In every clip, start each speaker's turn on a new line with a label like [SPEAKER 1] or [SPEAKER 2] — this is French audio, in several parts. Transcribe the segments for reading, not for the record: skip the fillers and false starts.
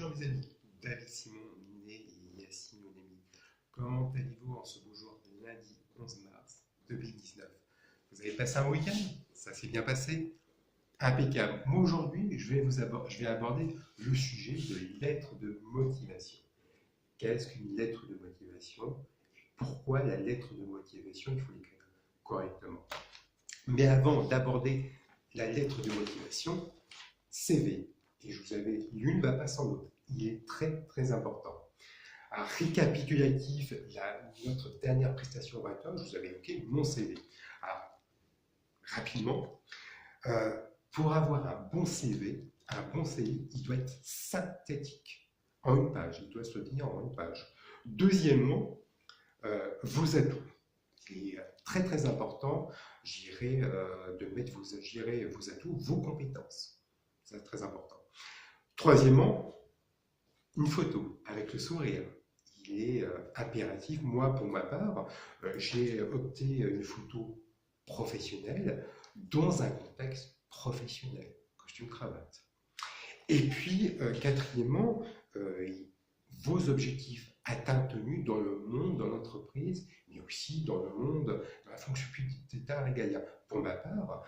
[SPEAKER 1] Bonjour mes amis, David Simon, Né et Yassine Onemi. Comment allez-vous en ce beau jour de lundi 11 mars 2019? Vous avez passé un week-end? Ça s'est bien passé? Impeccable. Moi aujourd'hui, je vais aborder le sujet de lettre de motivation. Qu'est-ce qu'une lettre de motivation? Pourquoi la lettre de motivation, il faut l'écrire correctement? Mais avant d'aborder la lettre de motivation, CV. Et je vous avais, l'une va pas sans l'autre. Il est très très important. Alors, récapitulatif, notre dernière prestation oratoire, je vous avais évoqué mon CV. Alors, rapidement, pour avoir un bon CV, il doit être synthétique, en une page. Il doit se tenir en une page. Deuxièmement, vos atouts. Il est très très important, de mettre vos atouts, vos compétences. C'est très important. Troisièmement, une photo avec le sourire. Il est impératif. Moi, pour ma part, j'ai opté une photo professionnelle dans un contexte professionnel, costume cravate. Et puis, quatrièmement, vos objectifs atteints tenus dans le monde, dans l'entreprise, mais aussi dans le monde, dans la fonction publique d'État régalien. Pour ma part,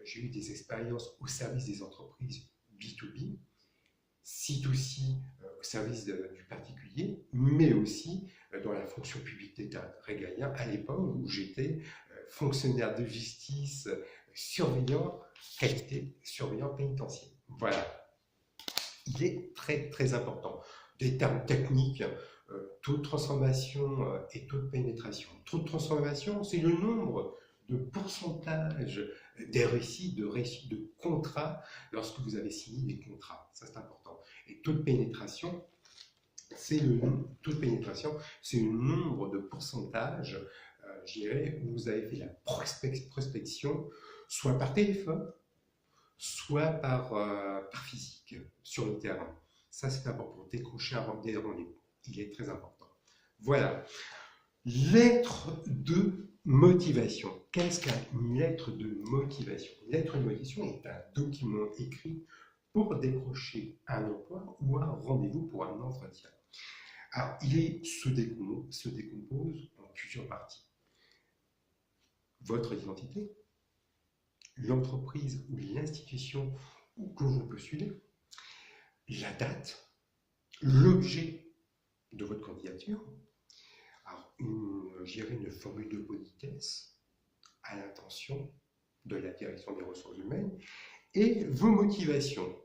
[SPEAKER 1] j'ai eu des expériences au service des entreprises B2B, C2C au service du particulier, mais aussi dans la fonction publique d'État régalien, à l'époque où j'étais fonctionnaire de justice, surveillant qualité, surveillant pénitentiaire. Voilà. Il est très très important. Des termes techniques, taux de transformation et taux de pénétration. Taux de transformation, c'est le nombre de pourcentage des récits de contrats lorsque vous avez signé des contrats. Ça, c'est important. Et taux de pénétration, c'est le nombre de pourcentages, où vous avez fait la prospection, soit par téléphone, soit par physique, sur le terrain. Ça, c'est important pour décrocher des rendez-vous. Il est très important. Voilà. Lettre de motivation. Qu'est-ce qu'une lettre de motivation? Une lettre de motivation est un document écrit pour décrocher un emploi ou un rendez-vous pour un entretien. Alors, il se décompose en plusieurs parties. Votre identité, l'entreprise ou l'institution que vous postulez, la date, l'objet de votre candidature, alors une formule de politesse à l'intention de la direction des ressources humaines, et vos motivations.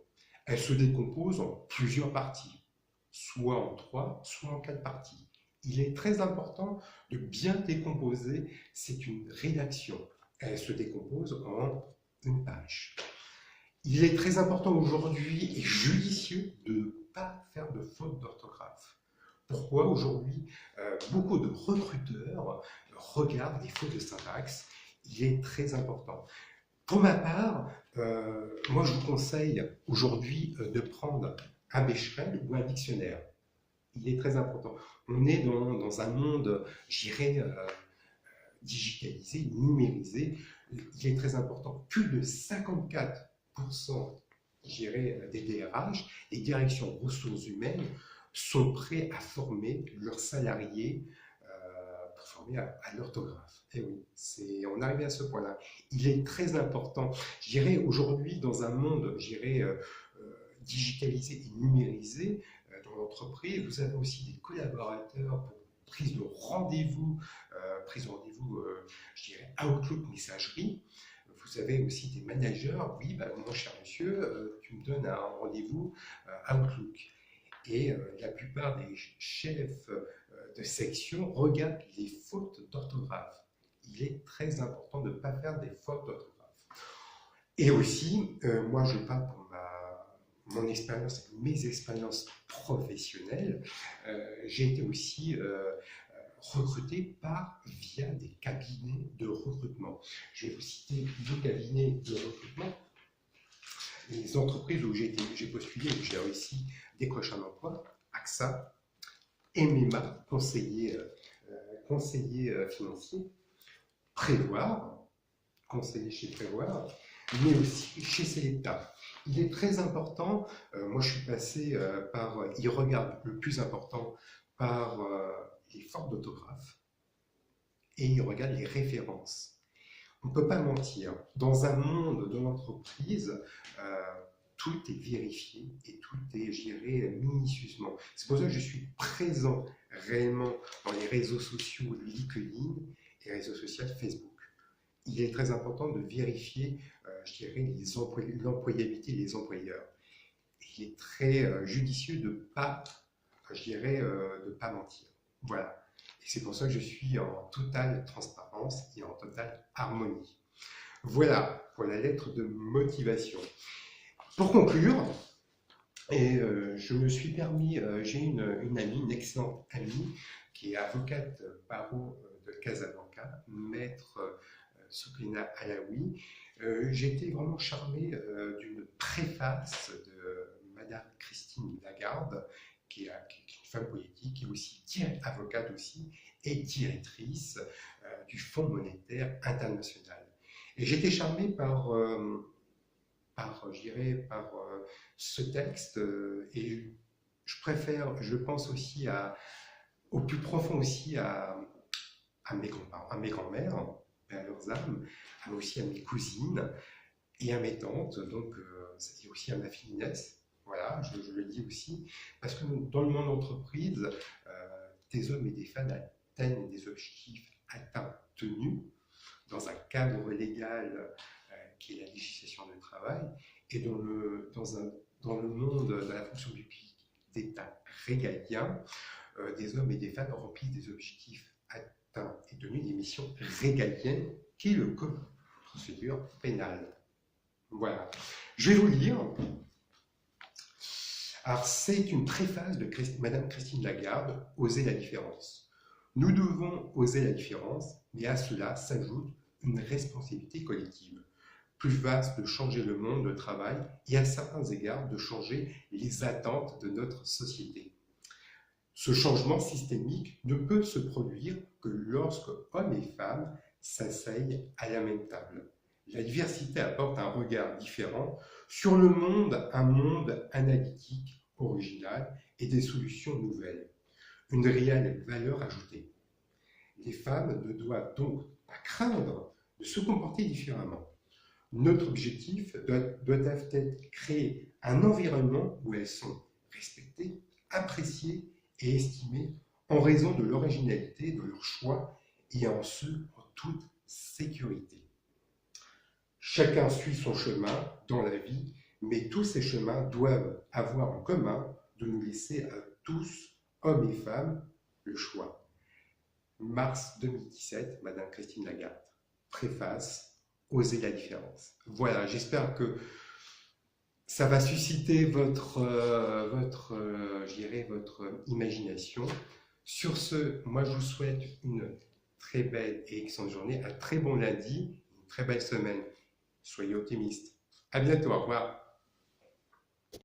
[SPEAKER 1] Elles se décomposent en plusieurs parties, soit en 3, soit en 4 parties. Il est très important de bien décomposer, c'est une rédaction. Elle se décompose en une page. Il est très important aujourd'hui et judicieux de ne pas faire de faute d'orthographe. Pourquoi aujourd'hui beaucoup de recruteurs regardent les fautes de syntaxe? Il est très important. Pour ma part, moi je vous conseille aujourd'hui de prendre un Becherel ou un dictionnaire. Il est très important. On est dans un monde, digitalisé, numérisé. Il est très important. Plus de 54% des DRH, les directions ressources humaines, sont prêts à former leurs salariés pour former à l'orthographe. Et oui, on arrive à ce point-là. Il est très important. Aujourd'hui, dans un monde, digitalisé et numérisé, dans l'entreprise, vous avez aussi des collaborateurs pour prise de rendez-vous, Outlook messagerie. Vous avez aussi des managers, oui, mon cher monsieur, tu me donnes un rendez-vous Outlook. Et la plupart des chefs de section regardent les fautes d'orthographe. Il est très important de ne pas faire des fautes d'orthographe. Et aussi, moi je parle pour mon expérience, mes expériences professionnelles, j'ai été aussi recruté via des cabinets de recrutement. Je vais vous citer 2 cabinets de recrutement. Les entreprises où j'ai postulé, où j'ai réussi à décrocher un emploi, AXA, MMA, conseiller financier, Prévoir, conseiller chez Prévoir, mais aussi chez Selecta. Il est très important, moi je suis passé par, il regarde le plus important par les fautes d'orthographe et il regarde les références. On ne peut pas mentir. Dans un monde de l'entreprise, euh, tout est vérifié et tout est géré minutieusement. C'est pour ça que je suis présent réellement dans les réseaux sociaux LinkedIn et les réseaux sociaux Facebook. Il est très important de vérifier, je dirais, l'employabilité des employeurs. Il est très judicieux de ne pas, je dirais, de pas mentir. Voilà. Et c'est pour ça que je suis en totale transparence et en totale harmonie. Voilà pour la lettre de motivation. Pour conclure, je me suis permis, j'ai une amie, une excellente amie, qui est avocate barreau de Casablanca, maître Soukaina Alaoui. J'ai été vraiment charmé d'une préface de Madame Christine Lagarde, qui est une femme politique, qui est aussi avocate aussi, et directrice du Fonds monétaire international. Et j'étais charmé je dirais, par ce texte, et je pense aussi au plus profond aussi à mes grands-parents, à mes grands-mères, à leurs âmes, aussi à mes cousines et à mes tantes, donc ça dit aussi à ma fille Inès. Voilà, je le dis aussi, parce que dans le monde d'entreprise, des hommes et des femmes atteignent des objectifs atteints, tenus, dans un cadre légal qui est la législation du travail, et dans le monde de la fonction publique d'État régalien, des hommes et des femmes remplissent des objectifs atteints et tenus des missions régaliennes, qui est le code de procédure pénale. Voilà. Je vais vous lire. Alors, c'est une préface de Madame Christine Lagarde, Oser la différence. Nous devons oser la différence, mais à cela s'ajoute une responsabilité collective, plus vaste de changer le monde de travail et à certains égards de changer les attentes de notre société. Ce changement systémique ne peut se produire que lorsque hommes et femmes s'asseyent à la même table. La diversité apporte un regard différent sur le monde, un monde analytique, original et des solutions nouvelles. Une réelle valeur ajoutée. Les femmes ne doivent donc pas craindre de se comporter différemment. Notre objectif doit être créer un environnement où elles sont respectées, appréciées et estimées en raison de l'originalité de leur choix et en toute sécurité. Chacun suit son chemin dans la vie, mais tous ces chemins doivent avoir en commun de nous laisser à tous, hommes et femmes, le choix. Mars 2017, Madame Christine Lagarde. Préface, Oser la différence. Voilà, j'espère que ça va susciter votre imagination. Sur ce, moi je vous souhaite une très belle et excellente journée, un très bon lundi, une très belle semaine. Soyez optimistes. À bientôt, au revoir.